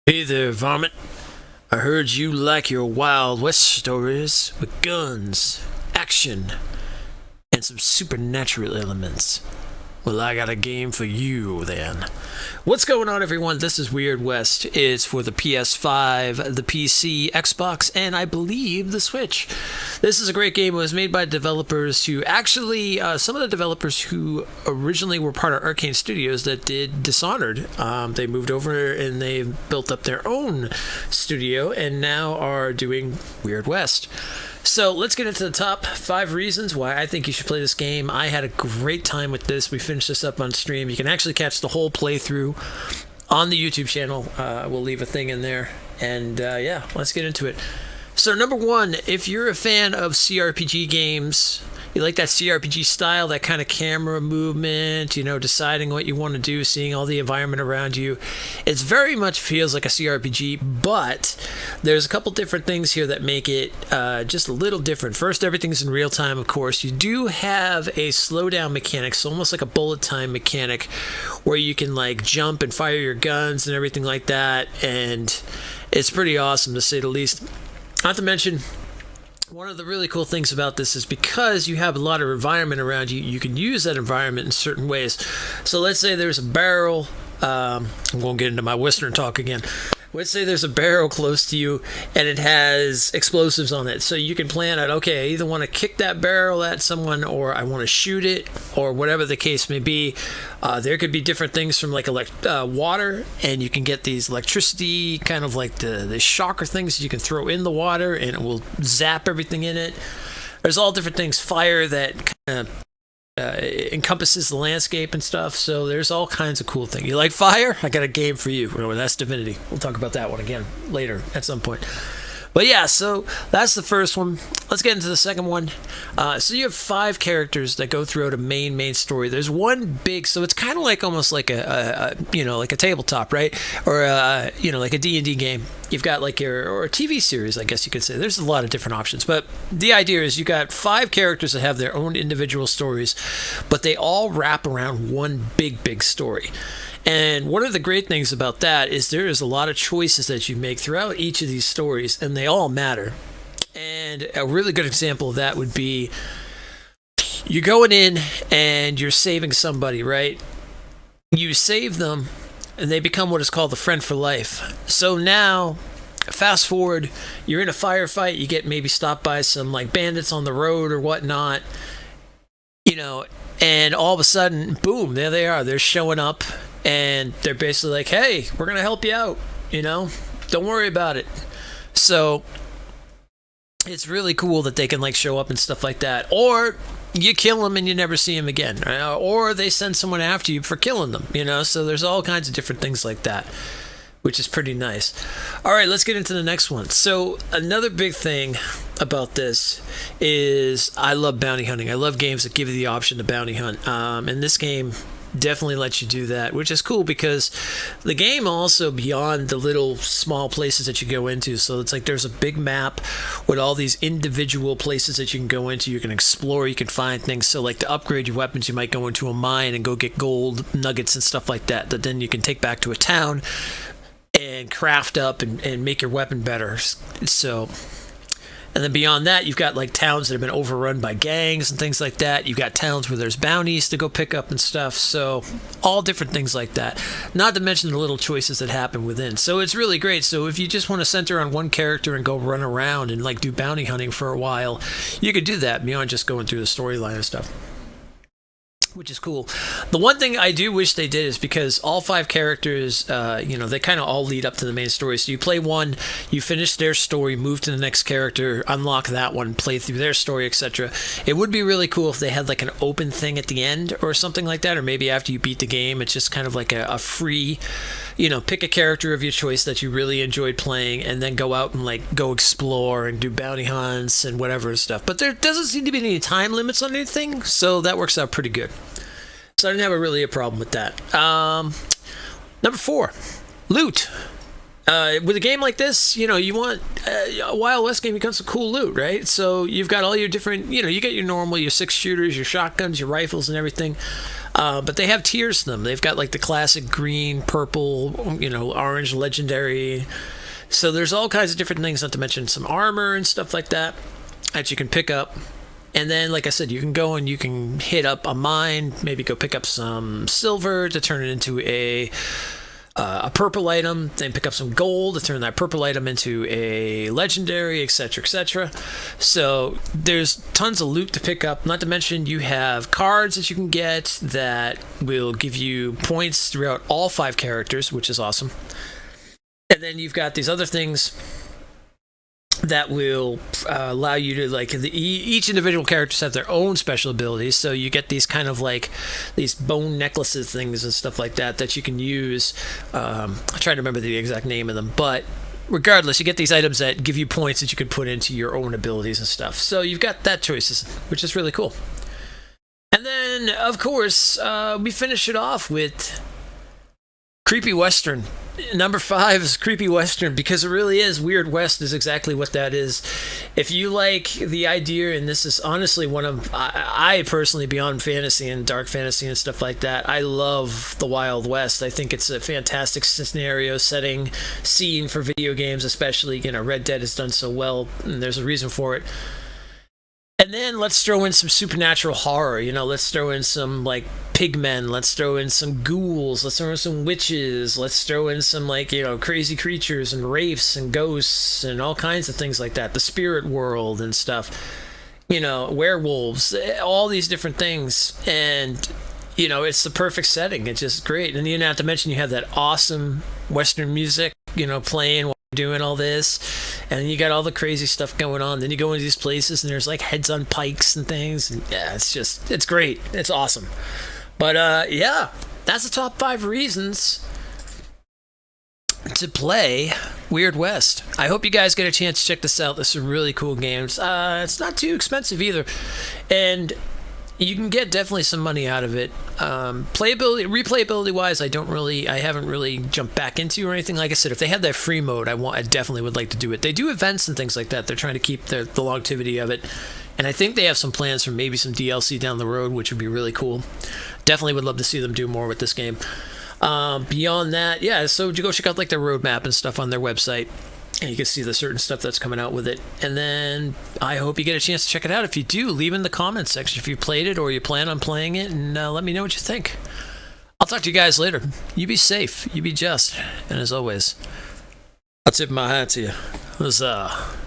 Hey there, varmint. I heard you like your Wild West stories with guns, action, and some supernatural elements. Well, I got a game for you then. What's going on, everyone? This is Weird West. It's for the PS5, the PC, Xbox, and I believe the Switch. This is a great game. It was made by developers who actually, some of the developers who originally were part of Arcane Studios that did Dishonored. They moved over and they built up their own studio and now are doing Weird West. So let's get into the top 5 reasons why I think you should play this game. I had a great time with this. We finished this up on stream. You can actually catch the whole playthrough on the YouTube channel. We'll leave a thing in there. And yeah, let's get into it. So number 1, if you're a fan of CRPG games, you like that CRPG style, that kind of camera movement, you know, deciding what you want to do, seeing all the environment around you. It very much feels like a CRPG, but there's a couple different things here that make it just a little different. First, everything's in real time, of course. You do have a slowdown mechanic, so almost like a bullet time mechanic, where you can like jump and fire your guns and everything like that, and it's pretty awesome to say the least. Not to mention, one of the really cool things about this is because you have a lot of environment around you, you can use that environment in certain ways. So let's say there's a barrel. I'm going to get into my Western talk again. Let's say there's a barrel close to you and it has explosives on it. So you can plan out, okay, I either want to kick that barrel at someone or I want to shoot it or whatever the case may be. There could be different things from like water, and you can get these electricity, kind of like the shocker things you can throw in the water and it will zap everything in it. There's all different things. Fire that kind of encompasses the landscape and stuff, so there's all kinds of cool things. You like fire? I got a game for you. Well, that's Divinity. We'll talk about that one again later at some point. But yeah, so that's the first one. Let's get into the second one. So you have 5 characters that go throughout a main story. There's one big, so it's kind of like almost like a like a tabletop, right? Or like a D&D game. You've got like or a TV series, I guess you could say. There's a lot of different options, but the idea is you got 5 characters that have their own individual stories, but they all wrap around one big story. And one of the great things about that is there is a lot of choices that you make throughout each of these stories, and they all matter. And a really good example of that would be you're going in and you're saving somebody, right? You save them, and they become what is called the friend for life. So now, fast forward, you're in a firefight, you get maybe stopped by some like bandits on the road or whatnot, and all of a sudden, boom, there they are. They're showing up. And they're basically like, hey, we're going to help you out, don't worry about it. So it's really cool that they can like show up and stuff like that. Or you kill them and you never see them again. Right? Or they send someone after you for killing them, So there's all kinds of different things like that, which is pretty nice. All right, let's get into the next one. So another big thing about this is I love bounty hunting. I love games that give you the option to bounty hunt. And this game definitely lets you do that, which is cool because the game also beyond the little small places that you go into, so it's like there's a big map with all these individual places that you can go into. You can explore, you can find things. So like to upgrade your weapons, you might go into a mine and go get gold nuggets and stuff like that then you can take back to a town and craft up and make your weapon better. So, and then beyond that, you've got like towns that have been overrun by gangs and things like that. You've got towns where there's bounties to go pick up and stuff. So all different things like that. Not to mention the little choices that happen within. So it's really great. So if you just want to center on one character and go run around and like do bounty hunting for a while, you could do that beyond just going through the storyline and stuff, which is cool. The one thing I do wish they did is because all 5 characters, they kind of all lead up to the main story. So you play one, you finish their story, move to the next character, unlock that one, play through their story, etc. It would be really cool if they had like an open thing at the end or something like that, or maybe after you beat the game, it's just kind of like a free, pick a character of your choice that you really enjoyed playing and then go out and like go explore and do bounty hunts and whatever stuff. But there doesn't seem to be any time limits on anything, so that works out pretty good. So I didn't have really a problem with that. Number 4, loot. With a game like this, you want a Wild West game, you got some cool loot, right? So you've got all your different, you get your normal, your 6 shooters, your shotguns, your rifles and everything. But they have tiers to them. They've got like the classic green, purple, orange, legendary. So there's all kinds of different things, not to mention some armor and stuff like that you can pick up. And then, like I said, you can go and you can hit up a mine, maybe go pick up some silver to turn it into a purple item, then pick up some gold to turn that purple item into a legendary, etc., etc. So there's tons of loot to pick up, not to mention you have cards that you can get that will give you points throughout all 5 characters, which is awesome. And then you've got these other things that will allow you to, like, each individual characters have their own special abilities, so you get these kind of like these bone necklaces things and stuff like that you can use. I try to remember the exact name of them, but regardless, you get these items that give you points that you can put into your own abilities and stuff. So you've got that choices, which is really cool. And then, of course, we finish it off with Creepy Western. Number 5 is Creepy Western, because it really is. Weird West is exactly what that is. If you like the idea, and this is honestly one of, I personally, beyond fantasy and dark fantasy and stuff like that, I love the Wild West. I think it's a fantastic scenario setting, scene for video games, especially. Red Dead has done so well, and there's a reason for it. And then let's throw in some supernatural horror. Let's throw in some, like, pigmen. Let's throw in some ghouls. Let's throw in some witches. Let's throw in some, like, crazy creatures and wraiths and ghosts and all kinds of things like that. The spirit world and stuff. Werewolves. All these different things. And, it's the perfect setting. It's just great. And not to mention you have that awesome Western music, playing while you're doing all this. And you got all the crazy stuff going on. Then you go into these places and there's like heads on pikes and things. And yeah, it's great. It's awesome. But yeah, that's the top 5 reasons to play Weird West. I hope you guys get a chance to check this out. There's some really cool games. It's not too expensive either. And you can get definitely some money out of it. Replayability wise, I haven't really jumped back into or anything. Like I said, if they had that free mode, I definitely would like to do it. They do events and things like that. They're trying to keep the longevity of it. And I think they have some plans for maybe some DLC down the road, which would be really cool. Definitely would love to see them do more with this game. Beyond that, yeah, so you go check out like their roadmap and stuff on their website. And you can see the certain stuff that's coming out with it. And then I hope you get a chance to check it out. If you do, leave in the comments section if you played it or you plan on playing it, and let me know what you think. I'll talk to you guys later. You be safe. You be just. And as always, I'll tip my hat to you. Huzzah.